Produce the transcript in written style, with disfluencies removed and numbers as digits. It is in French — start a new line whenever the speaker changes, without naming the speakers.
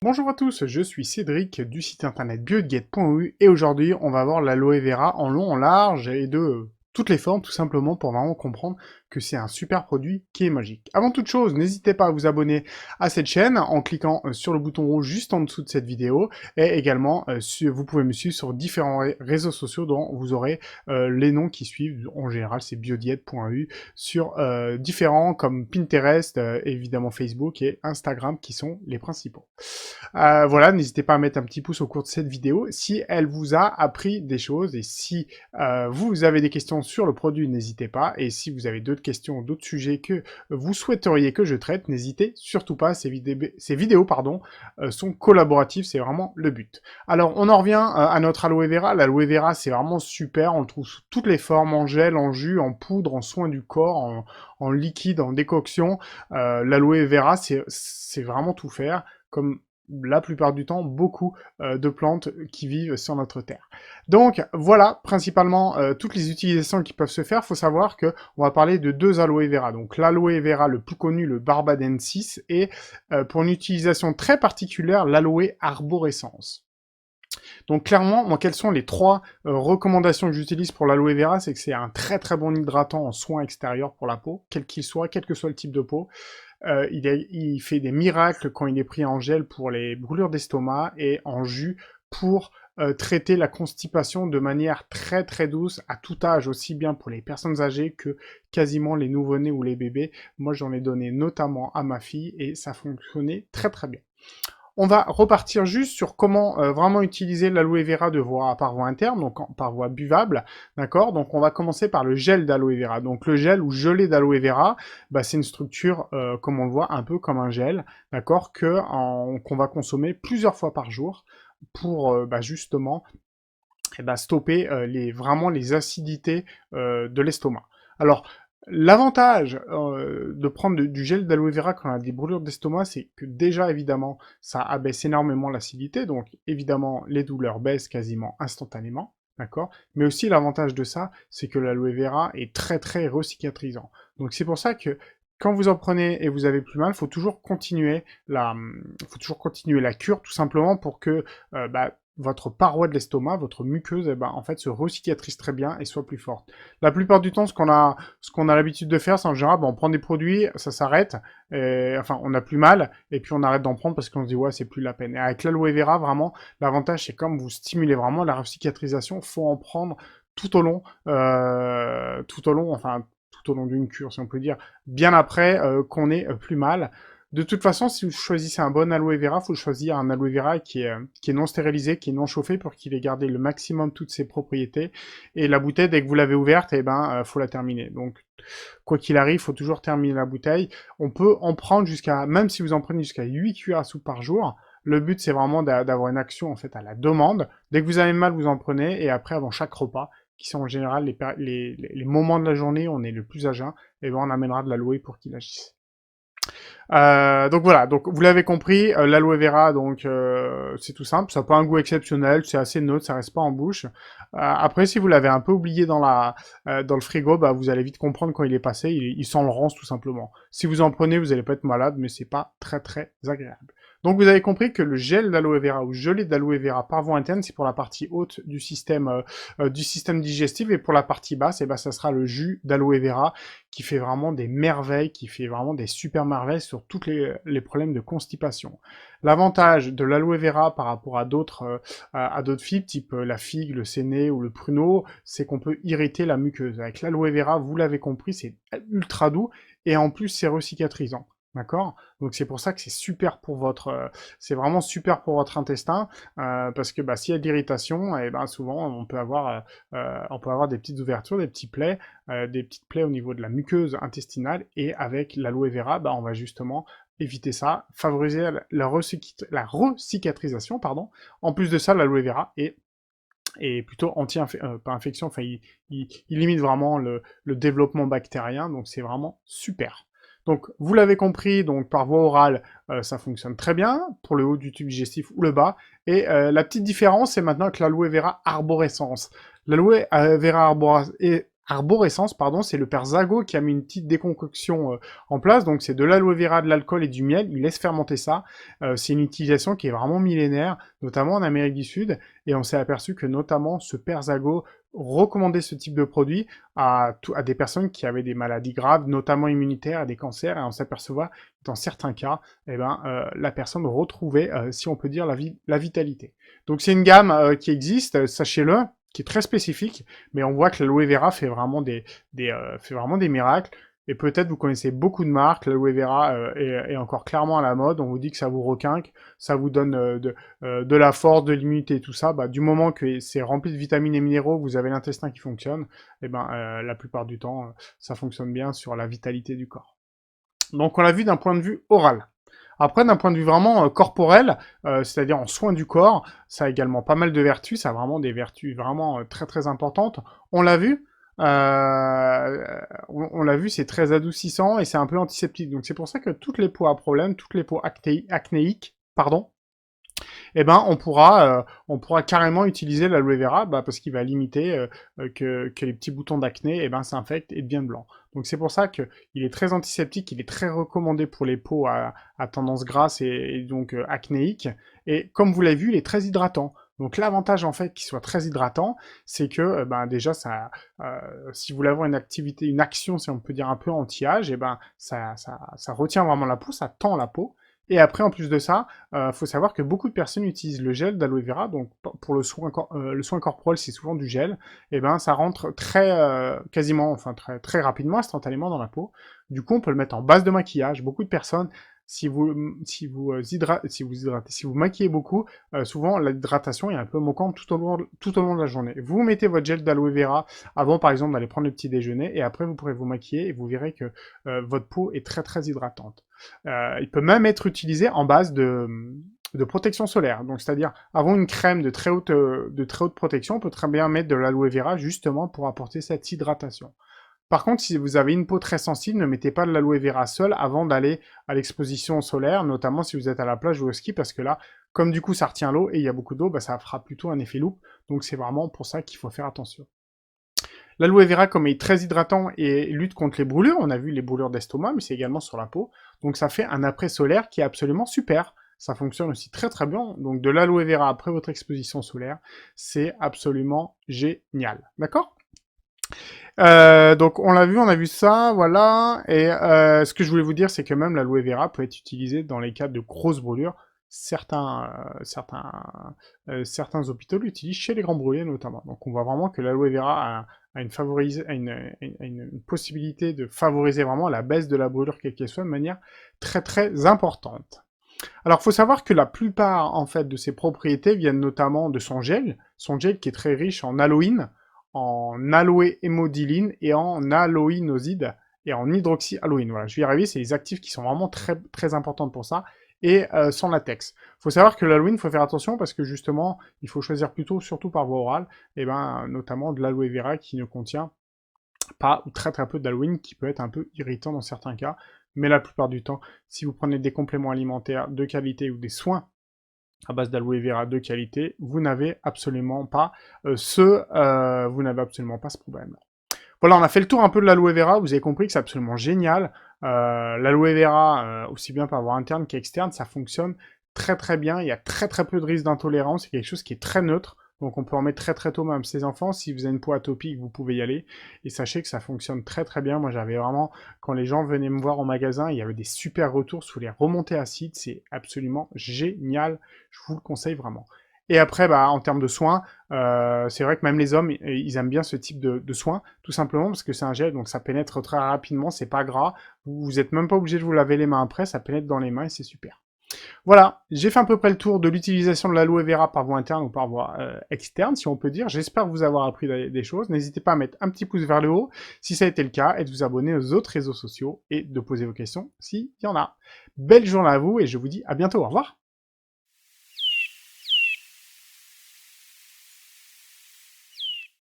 Bonjour à tous, je suis Cédric du site internet biodiet.eu et aujourd'hui on va voir l'aloe vera en long, en large et de toutes les formes tout simplement pour vraiment comprendre que c'est un super produit qui est magique. Avant toute chose, n'hésitez pas à vous abonner à cette chaîne en cliquant sur le bouton rouge juste en dessous de cette vidéo et également vous pouvez me suivre sur différents réseaux sociaux dont vous aurez les noms qui suivent. En général c'est biodiet.eu sur différents comme Pinterest, évidemment Facebook et Instagram qui sont les principaux. Voilà, n'hésitez pas à mettre un petit pouce au cours de cette vidéo si elle vous a appris des choses et si vous avez des questions sur le produit, n'hésitez pas. Et si vous avez d'autres questions, d'autres sujets que vous souhaiteriez que je traite, n'hésitez surtout pas. Ces vidéos sont collaboratives, c'est vraiment le but. Alors, on en revient à notre aloe vera. L'aloe vera, c'est vraiment super. On le trouve sous toutes les formes, en gel, en jus, en poudre, en soin du corps, en liquide, en décoction. L'aloe vera, c'est vraiment tout faire. Comme la plupart du temps, beaucoup de plantes qui vivent sur notre terre. Donc voilà, principalement toutes les utilisations qui peuvent se faire. Il faut savoir que on va parler de deux aloe vera. Donc l'aloe vera le plus connu, le barbadensis, et pour une utilisation très particulière, l'aloe arborescens. Donc clairement, moi, quelles sont les trois recommandations que j'utilise pour l'aloe vera? C'est que c'est un très très bon hydratant en soins extérieurs pour la peau, quel qu'il soit, quel que soit le type de peau. Il fait des miracles quand il est pris en gel pour les brûlures d'estomac et en jus pour traiter la constipation de manière très très douce à tout âge, aussi bien pour les personnes âgées que quasiment les nouveau-nés ou les bébés. Moi, j'en ai donné notamment à ma fille et ça fonctionnait très très bien. On va repartir juste sur comment vraiment utiliser l'aloe vera par voie interne, donc par voie buvable, d'accord? Donc on va commencer par le gel d'aloe vera. Donc le gel ou gelée d'aloe vera, bah, c'est une structure, comme on le voit, un peu comme un gel, d'accord? Qu'on va consommer plusieurs fois par jour pour bah, justement stopper vraiment les acidités de l'estomac. Alors, l'avantage de prendre du gel d'aloe vera quand on a des brûlures d'estomac, c'est que déjà, évidemment, ça abaisse énormément l'acidité, donc évidemment, les douleurs baissent quasiment instantanément, d'accord? Mais aussi, l'avantage de ça, c'est que l'aloe vera est très, très recicatrisant. Donc c'est pour ça que quand vous en prenez et vous avez plus mal, faut toujours continuer faut toujours continuer la cure, tout simplement pour que votre paroi de l'estomac, votre muqueuse, en fait, se recicatrise très bien et soit plus forte. La plupart du temps, ce qu'on a l'habitude de faire, c'est en général, on prend des produits, ça s'arrête, enfin, on a plus mal, et puis on arrête d'en prendre parce qu'on se dit, ouais, c'est plus la peine. Et avec l'aloe vera, vraiment, l'avantage, c'est comme vous stimulez vraiment la recicatrisation, faut en prendre enfin, tout au long d'une cure, si on peut dire, bien après qu'on ait plus mal. De toute façon, si vous choisissez un bon aloe vera, il faut choisir un aloe vera qui est non stérilisé, qui est non chauffé pour qu'il ait gardé le maximum de toutes ses propriétés. Et la bouteille, dès que vous l'avez ouverte, faut la terminer. Donc, quoi qu'il arrive, il faut toujours terminer la bouteille. On peut en prendre même si vous en prenez jusqu'à 8 cuillères à soupe par jour. Le but, c'est vraiment d'avoir une action, en fait, à la demande. Dès que vous avez mal, vous en prenez. Et après, avant chaque repas, qui sont en général les moments de la journée où on est le plus à jeun, on amènera de l'aloe pour qu'il agisse. Donc voilà, donc vous l'avez compris, l'aloe vera, donc c'est tout simple, ça n'a pas un goût exceptionnel, c'est assez neutre, ça reste pas en bouche. Après, si vous l'avez un peu oublié dans le frigo, bah vous allez vite comprendre quand il est passé, il sent le rance tout simplement. Si vous en prenez, vous allez pas être malade, mais c'est pas très très agréable. Donc vous avez compris que le gel d'aloe vera ou gelée d'aloe vera par voie interne, c'est pour la partie haute du système digestif, et pour la partie basse, ça sera le jus d'aloe vera qui fait vraiment des merveilles, qui fait vraiment des super merveilles sur tous les problèmes de constipation. L'avantage de l'aloe vera par rapport à d'autres fibres, type la figue, le séné ou le pruneau, c'est qu'on peut irriter la muqueuse. Avec l'aloe vera, vous l'avez compris, c'est ultra doux et en plus c'est recicatrisant. D'accord? Donc c'est pour ça que c'est vraiment super pour votre intestin, parce que s'il y a de l'irritation, souvent on peut avoir des petites ouvertures, des petites plaies au niveau de la muqueuse intestinale, et avec l'aloe vera, on va justement éviter ça, favoriser la recicatrisation, pardon. En plus de ça, l'aloe vera est plutôt pas infection, enfin il limite vraiment le développement bactérien, donc c'est vraiment super. Donc vous l'avez compris, donc par voie orale, ça fonctionne très bien pour le haut du tube digestif ou le bas. Et la petite différence, c'est maintenant que l'aloe vera arborescens. L'aloe vera arborescence, pardon, c'est le père Zago qui a mis une petite déconcoction en place. Donc c'est de l'aloe vera, de l'alcool et du miel. Il laisse fermenter ça. C'est une utilisation qui est vraiment millénaire, notamment en Amérique du Sud. Et on s'est aperçu que notamment ce père Zago recommandait ce type de produit à des personnes qui avaient des maladies graves, notamment immunitaires, des cancers. Et on s'apercevait que dans certains cas, eh ben, la personne retrouvait, si on peut dire, la vitalité. Donc c'est une gamme qui existe, sachez-le, qui est très spécifique, mais on voit que l'aloe vera fait vraiment fait vraiment des miracles. Et peut-être vous connaissez beaucoup de marques, l'aloe vera est encore clairement à la mode, on vous dit que ça vous requinque, ça vous donne de la force, de l'immunité et tout ça. Bah, du moment que c'est rempli de vitamines et minéraux, vous avez l'intestin qui fonctionne, et ben la plupart du temps, ça fonctionne bien sur la vitalité du corps. Donc on l'a vu d'un point de vue oral. Après, d'un point de vue vraiment corporel, c'est-à-dire en soins du corps, ça a également pas mal de vertus, ça a vraiment des vertus vraiment très très importantes. On l'a vu, on l'a vu, c'est très adoucissant et c'est un peu antiseptique. Donc c'est pour ça que toutes les peaux à problème, toutes les peaux acnéiques, pardon, eh ben on pourra carrément utiliser l'aloe vera parce qu'il va limiter que les petits boutons d'acné s'infectent et deviennent blancs. Donc c'est pour ça qu'il est très antiseptique, il est très recommandé pour les peaux à tendance grasse et donc acnéique. Et comme vous l'avez vu, il est très hydratant. Donc l'avantage en fait qu'il soit très hydratant, c'est que déjà si vous voulez avoir une activité, une action si on peut dire un peu anti-âge, ça retient vraiment la peau, ça tend la peau. Et après, en plus de ça, faut savoir que beaucoup de personnes utilisent le gel d'aloe vera, donc pour le soin corporel, c'est souvent du gel. Et ça rentre très rapidement, instantanément dans la peau. Du coup, on peut le mettre en base de maquillage. Beaucoup de personnes, si vous maquillez beaucoup, souvent l'hydratation est un peu manquante tout au long de la journée. Vous mettez votre gel d'aloe vera avant, par exemple, d'aller prendre le petit déjeuner, et après vous pourrez vous maquiller et vous verrez que votre peau est très très hydratante. Il peut même être utilisé en base de protection solaire. Donc, c'est-à-dire, avant une crème de très haute protection, on peut très bien mettre de l'aloe vera justement pour apporter cette hydratation. Par contre, si vous avez une peau très sensible, ne mettez pas de l'aloe vera seul avant d'aller à l'exposition solaire, notamment si vous êtes à la plage ou au ski, parce que là, comme du coup ça retient l'eau et il y a beaucoup d'eau, ça fera plutôt un effet loupe. Donc c'est vraiment pour ça qu'il faut faire attention. L'aloe vera, comme il est très hydratant et lutte contre les brûlures, on a vu les brûlures d'estomac, mais c'est également sur la peau. Donc ça fait un après solaire qui est absolument super. Ça fonctionne aussi très très bien. Donc de l'aloe vera après votre exposition solaire, c'est absolument génial. D'accord ? Donc on l'a vu, on a vu ça, voilà. Et ce que je voulais vous dire, c'est que même l'aloe vera peut être utilisée dans les cas de grosses brûlures. Certains hôpitaux l'utilisent chez les grands brûlés notamment. Donc on voit vraiment que l'aloe vera a une possibilité de favoriser vraiment la baisse de la brûlure quelle qu'elle soit de manière très très importante. Alors, il faut savoir que la plupart, en fait, de ses propriétés viennent notamment de son gel qui est très riche en aloïne, en aloe-hémodyline et en aloïnoside et en hydroxyaloïne. Voilà, je vais y arriver, c'est les actifs qui sont vraiment très, très importants pour ça, et son latex. Il faut savoir que l'aloïne, il faut faire attention parce que justement, il faut choisir plutôt, surtout par voie orale, et notamment de l'aloe vera qui ne contient pas ou très très peu d'aloïne, qui peut être un peu irritant dans certains cas, mais la plupart du temps, si vous prenez des compléments alimentaires de qualité ou des soins à base d'aloe vera de qualité, vous n'avez absolument pas ce problème. Voilà, on a fait le tour un peu de l'aloe vera, vous avez compris que c'est absolument génial. L'aloe vera, aussi bien par voie interne qu'externe, ça fonctionne très très bien, il y a très très peu de risque d'intolérance, c'est quelque chose qui est très neutre, donc on peut en mettre très très tôt même ses enfants. Si vous avez une peau atopique, vous pouvez y aller, et sachez que ça fonctionne très très bien. Moi j'avais vraiment, quand les gens venaient me voir au magasin, il y avait des super retours sous les remontées acides, c'est absolument génial, je vous le conseille vraiment. Et après, en termes de soins, c'est vrai que même les hommes, ils aiment bien ce type de soins, tout simplement parce que c'est un gel, donc ça pénètre très rapidement, c'est pas gras, vous êtes même pas obligé de vous laver les mains après, ça pénètre dans les mains et c'est super. Voilà, j'ai fait à peu près le tour de l'utilisation de l'aloe vera par voie interne ou par voie externe, si on peut dire. J'espère vous avoir appris des choses. N'hésitez pas à mettre un petit pouce vers le haut si ça a été le cas, et de vous abonner aux autres réseaux sociaux et de poser vos questions s'il y en a. Belle journée à vous et je vous dis à bientôt. Au revoir.